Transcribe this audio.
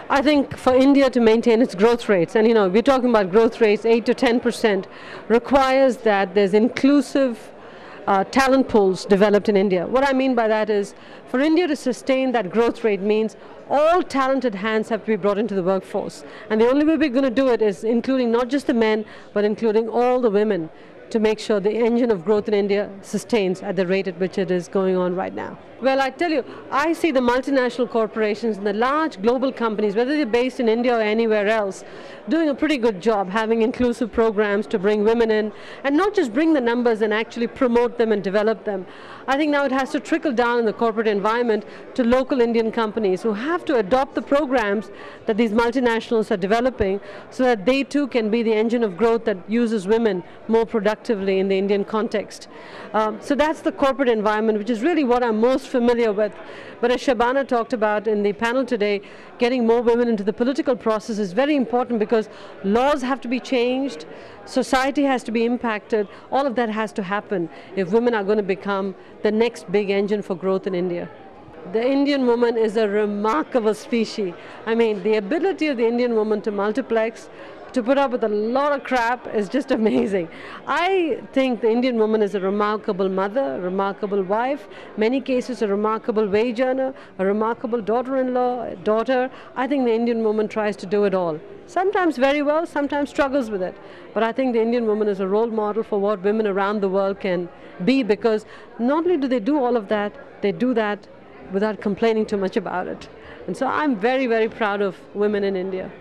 I think for India to maintain its growth rates, and we're talking about growth rates 8 to 10%, requires that there's inclusive talent pools developed in India. What I mean by that is, for India to sustain that growth rate means all talented hands have to be brought into the workforce. And the only way we're going to do it is including not just the men, but including all the women, to make sure the engine of growth in India sustains at the rate at which it is going on right now. Well, I tell you, I see the multinational corporations and the large global companies, whether they're based in India or anywhere else, doing a pretty good job having inclusive programs to bring women in, and not just bring the numbers and actually promote them and develop them. I think now it has to trickle down in the corporate environment to local Indian companies who have to adopt the programs that these multinationals are developing so that they too can be the engine of growth that uses women more productively in the Indian context. So that's the corporate environment, which is really what I'm most familiar with. But as Shabana talked about in the panel today, getting more women into the political process is very important because laws have to be changed, society has to be impacted, all of that has to happen if women are going to become the next big engine for growth in India. The Indian woman is a remarkable species. I mean, the ability of the Indian woman to multiplex, to put up with a lot of crap is just amazing. I think the Indian woman is a remarkable mother, a remarkable wife, many cases a remarkable wage earner, a remarkable daughter-in-law, daughter. I think the Indian woman tries to do it all. Sometimes very well, sometimes struggles with it. But I think the Indian woman is a role model for what women around the world can be, because not only do they do all of that, they do that without complaining too much about it. And so I'm very, very proud of women in India.